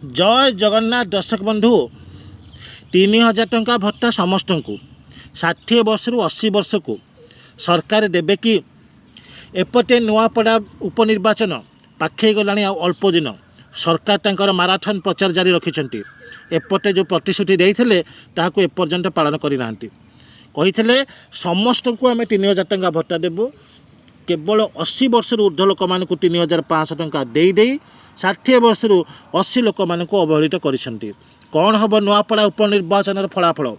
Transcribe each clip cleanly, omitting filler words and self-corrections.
जय जगन्नाथ दर्शक बंधु 3000 टंका भत्ता समस्त को 60 वर्ष रु 80 वर्ष को सरकार देवे कि एपटे नुआपड़ा उपनिर्वाचन पाखे गला अल्प दिन सरकार तांकर माराथन प्रचार जारी रखिंट एपटे जो प्रतिश्रुति देते ताकू एपर्यंत पालन करना कही समस्त को आम 3000 टंका भत्ता देवु केवल 80 वर्ष ऊर्ध्व लोक मान 3500 टंका दे 60 वर्ष 80 लोक मान अवहेलित करिसेंती। कौन हम नुआपड़ा उपनिर्वाचन फलाफल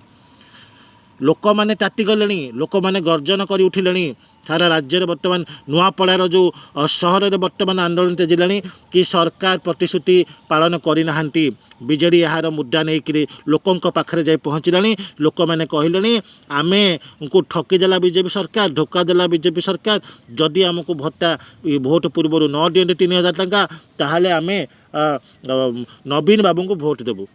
लोक मैंने ताटिगले लोक मैंने गर्जन कर उठिले सारा राज्य में बर्तमान नुआपड़ार जो सहर में बर्तमान आंदोलन तेजिला कि सरकार प्रतिश्रुति पालन करना बीजेडी यार मुद्दा नहीं लोकों पाखे जा पहुँचला लोक मैंने कहले आमे को ठकीदेला बीजेपी सरकार धोखा देला बीजेपी सरकार जदि आमको भत्ता भोट पूर्व न दिए 3000 टंका ताहले आमे नवीन बाबू को भोट देबू।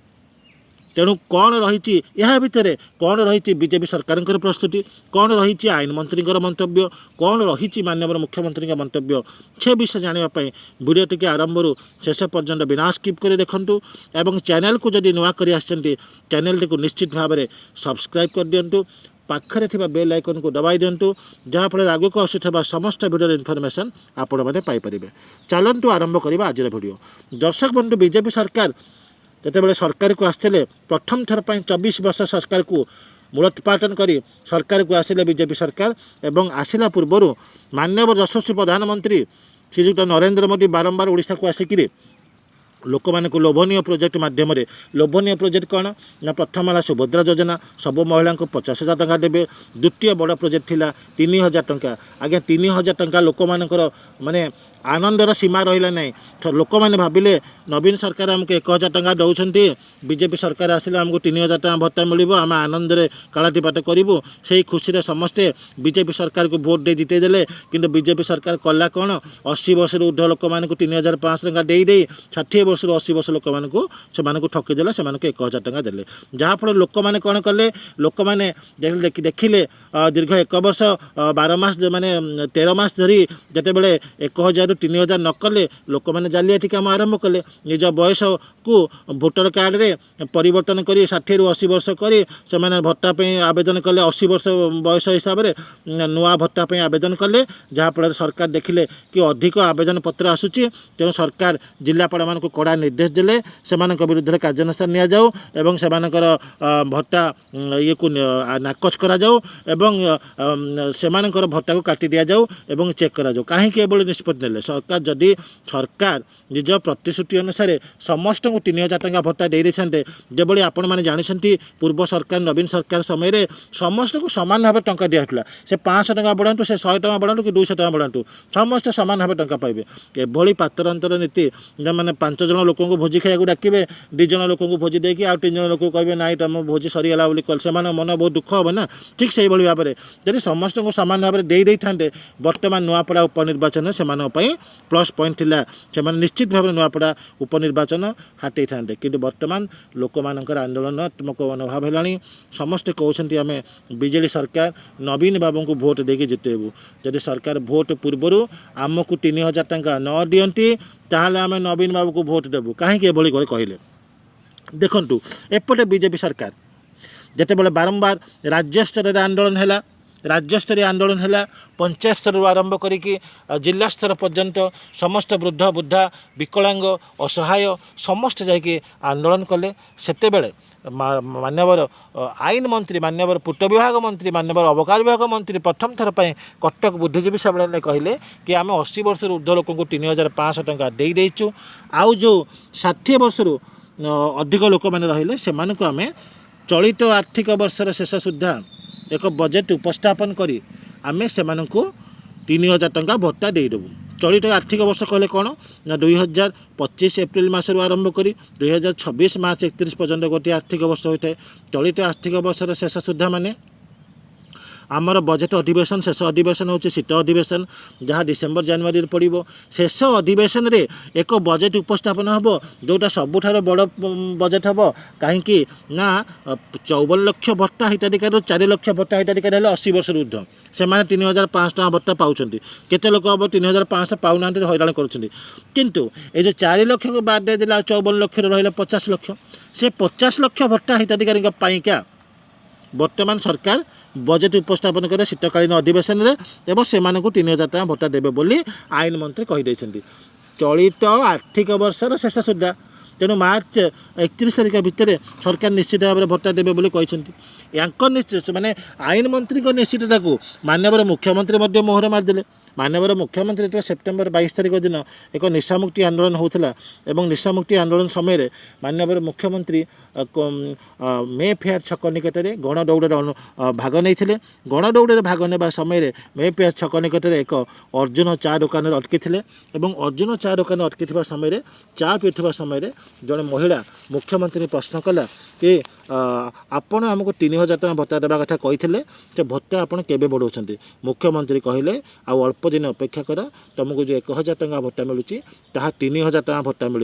तेणु कौन रही यह भितर कौन रही बीजेपी सरकार प्रस्तुति कौन रही आईन मंत्री मंतव्य कौन रही माननीय मुख्यमंत्री मंतव्य से विषय जानापी वीडियो टी आरंभ शेष पर्यंत बिना स्किप कर देखूँ और चैनल को जदि नुआ कर चैनल टी निश्चित भाव में सब्सक्राइब कर दिंटू पाखरे थिबा बेल आइकन को दबाई दिंटू जहाँफल आगे को आसुवा समस्त वीडियो इनफॉरमेशन आपण मैंने पाइपर। चलतु आरंभ करवा आज वीडियो। दर्शक बंधु बीजेपी सरकार जितेबाला सरकार को आसते प्रथम थर पर 24 वर्ष सरकार को मूलोत्पाटन कर सरकार को आसिले बीजेपी सरकार एवं आसला पूर्वर माननीय यशस्वी प्रधानमंत्री श्रीजुक्त नरेंद्र मोदी बारंबार ओडिशा को आसिक लोक मान को लोभनीय प्रोजेक्ट मध्यम लोभनीय प्रोजेक्ट कौन ना प्रथम है सुभद्रा योजना सब महिला को 50,000 टंका देवे। द्वितीय बड़ प्रोजेक्ट थिला 3000 टंका आज्ञा 3000 टंका लोक मानकर माने आनंदर सीमा रहा ना लोक मैंने भाविले नवीन सरकार आमको 1000 टंका दौरान बीजेपी सरकार आसिले आमको 3000 टंका भत्ता मिल आम आनंद कालाटीपाट करूँ से खुशी समस्ते बीजेपी सरकार को भोट दे जितेदेले कि बीजेपी सरकार कला कौन 80 वर्ष ऊर्ध्व लोक मान 3500 टंका दे 60 वर्ष 80 वर्ष लोक मान ठकीदेला से 1000 टंका देले जहाँफल लोक मैंने कौन कले लोक मैंने देखिले दीर्घ 1 वर्ष 12 मास माने 13 मास धरी जिते बड़े 1000 रु 3000 न कले लोक मैंने जालियाती काम आरंभ कले निज बयस को भोटर कार्ड रे परिवर्तन कर 60 रु 80 वर्ष कर से भत्ता आवेदन कले 80 वर्ष बयस हिसाब से नुआ भत्ता आवेदन कले जहाँफल सरकार देखिले कि अधिक आवेदन पत्र आसूची तेणु सरकार जिलापाल मान को कड़ा निर्देश देले से विरुद्ध कार्यानुष्ठान नि जाऊ एवं से भत्ता ये को नाकच करा जाऊ एवं से भत्ता को काटी दिया जाऊ एवं चेक करा जाऊ कहीं निष्पत्ति ने सरकार जदि सरकार निज प्रतिश्रुति अनुसार समस्त को 3000 टंका भत्ता दे देते जो आपण मैंने जानते पूर्व सरकार नवीन सरकार समय समस्त को सामान भाव टंका दिया से 500 टंका बढ़ातु से 100 टंका बढ़ातु कि 200 टंका बढ़ातु समस्त सामान भाव टंका पाइबे। एभली पातरंतर नीति मैंने 5 जन लोक भोजी खाया डाके 2 जन लोक भोजी देकी आ 3 जन लोक कहे ना तुम भोजी सरीगला से मन बहुत दुख हम ना ठीक से भाव में जब समस्त को सामान भाव में दे था बर्तमान नुआपड़ा उपनिर्वाचन से प्लस पॉइंट थिला से निश्चित भाव में नुआपड़ा उपनिर्वाचन हाटे था कि बर्तमान लोक मानकर आंदोलनात्मक मनोभाव है समस्ते कहते आम बीजेडी सरकार नवीन बाबू को भोट देके जितेबू जदि सरकार भोट पूर्वर आमको 3000 टंका न दियंती ताहले आम नवीन बाबू को भोट देबू कहीं कहले देखु एपटे बीजेपी सरकार जितेबाला बारंबार राज्य स्तर आंदोलन है राज्यस्तरीय आंदोलन है पंचायत स्तर आरंभ करिकी जिला स्तर पर्यंत समस्त वृद्ध बुद्धा विकलांग असहाय समस्त जाकि आंदोलन कले सेते बेले मान्यवर आईन मंत्री मान्यवर पूर्त विभाग मंत्री मान्यवर अबकारी विभाग मंत्री प्रथम थर पर कटक बुद्धिजीवी सम्मेलन कहले कि आम 80 वर्ष ऊर्ध्व लोक 3500 टंका देचु आउ जो 60 वर्ष अधिक लोक मैंने रहिले से आम चलित आर्थिक वर्षर शेष सुधा एक बजेट उपस्थापन करी आमे से 3000 टंका भत्ता देदेबू। चलित आर्थिक वर्ष कहले कौन ना 2025 एप्रिल मसरू आरंभ करी 2026 मार्च 31 पर्यंत गोटे आर्थिक वर्ष होता है। चलित आर्थिक वर्षर शेष सुधा माने आमर बजेट अधिवेशन शेष अधिवेशन हूँ शीत अधिवेशन जहाँ डिसेम्बर जनवरी पड़ो शेष अधिवेशन रे एक बजेट उपस्थापन हम जोटा सबुठार बड़ बजेट हम कहीं ना 54 लाख भत्ता हिताधिकारी 4 लाख भत्ता हिताधिकारी है 80 वर्ष ऊर्ध्व से 3500 टଙ୍କା भत्ता पाँच केते लोक हम 3500 पाऊना हैरान करूँ ये जो 4 लाख को बाद दे 54 लाख रहा 50 लाख से 50 लाख भत्ता हिताधिकारी क्या वर्तमान सरकार बजेट उपस्थापन करे शीतकालीन अधिवेशन में एवं से 3000 टଙ୍କା भत्ता देवे बोली आईन मंत्री कहीदे चलित आर्थिक वर्षर शेष सुधा तेणु मार्च 31 तारिख भितर सरकार निश्चित भाव में भत्ता देवे बोली कहते निश्चित माने आईन मंत्री निश्चितता को माननीय मुख्यमंत्री मोहर मारिदे माननीय मुख्यमंत्री जो सेप्टेम्बर 22 तारिख दिन एक निशामुक्ति आंदोलन होता एवं निशामुक्ति आंदोलन समय माननीय मुख्यमंत्री मे फेयर छक निकट में गणदौड़ भाग नहीं गणदौड़ भाग ने समय मे फेयर छक निकट में एक अर्जुन चा दुकान अटकी अर्जुन चा दुकान अटकी समय चा पीठुवा समय जड़े महिला मुख्यमंत्री प्रश्न कला कि आपण आमको 3000 टଙ୍କା भत्ता देवा कथा कही भत्ता आपड़ केवे बढ़ाऊँ मुख्यमंत्री कहले आउ अल्प दिन अपेक्षा कर तुमको जो 1000 टଙ୍କା भत्ता मिलूँ ताहा 3000 टଙ୍କା भत्ता मिल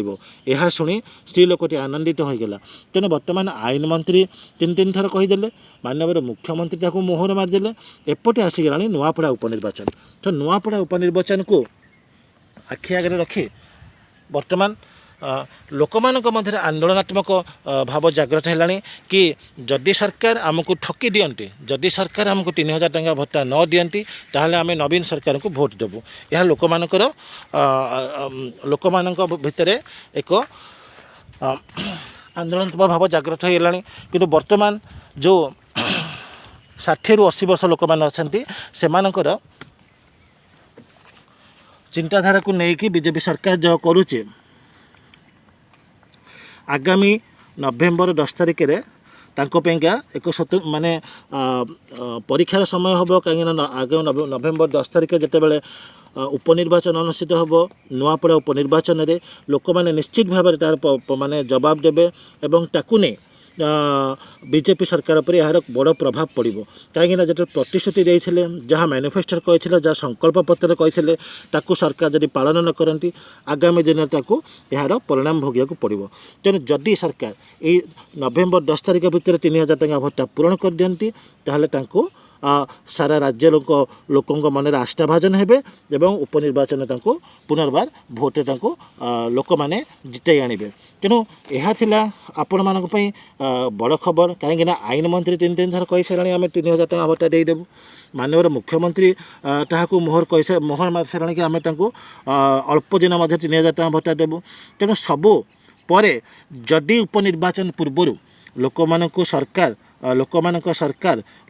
यह शुणी स्त्री लोकटी आनंदित होगा तेणु बर्तमान आईन मंत्री 3 थर कहीदे माननीय मुख्यमंत्री ताको मोहर मारिदे एपटे आसीगला नुआपड़ा उपनिर्वाचन तो नुआपड़ा उपनिर्वाचन को आखि आगे रखी बर्तमान लोकमानक मध्य आंदोलनात्मक भाव जागृत है कि जदि सरकार आमको ठकी दियंती जदि सरकार आमको 3000 टଙ୍କା भत्ता न दियंती ताहले आमे नवीन सरकार को भोट देबू यह लोकमानक भितर एक आंदोलनात्मक भाव जागृत है कि वर्तमान जो 60 ରୁ 80 वर्ष लोक मैंने अच्छा से चिंताधारा को लेकिन बीजेपी सरकार जो करुचे आगामी नवेम्बर 10 तारिख रे एक माने परीक्षार समय हम कहीं आगामी नवेम्बर 10 तारिख जितेबाला उपनिर्वाचन अनुष्ठित हम नुआपड़ा उपनिर्वाचन में लोक मैंने निश्चित भाव में तार माने जवाब देवे एवं ताकू नहीं बीजेपी सरकार पर यार बड़ प्रभाव पड़ो कहीं जो प्रतिश्रुति देते जहाँ मैनिफेस्टो कही जहाँ संकल्प पत्र कही सरकार जब पालन न करती आगामी दिन यार परिणाम भोगिया पड़ो तेणु जदि सरकार ये नवेम्बर 10 तारिख भितर 3000 टଙ୍କା भत्ता पूरण कर दियंती ताहले सारा राज्य लोकों मन आस्था भाजन हेबे एवं उपनिर्वाचन पुनर्बार भोटे लोक मैंने जितई आणवे तेणु यह आपण मानक बड़ खबर कहीं आईन मंत्री 3 थर कही सारे आम 3000 टଙ୍କା भत्ता देदेबू माननीय मुख्यमंत्री ताहाकू मोहर मार सारे कि आम अल्प दिन 3000 टଙ୍କା भत्ता देबू तेणु सबू पर जदि उपनिर्वाचन पूर्वर सरकार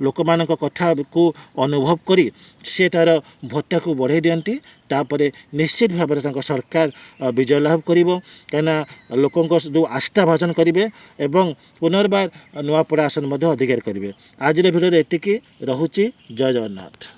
लोक कथा को अनुभव करी से तार भत्ता को बढ़ाई दियंती तापर निश्चित भाव में सरकार विजय लाभ करिवो कहीं लोकों जो आस्था भाजन करेंगे एवं पुनर्बार नुआपड़ा आसन अधिकार करेंगे आज भिडियो एतिकी रहुची जय जगन्नाथ।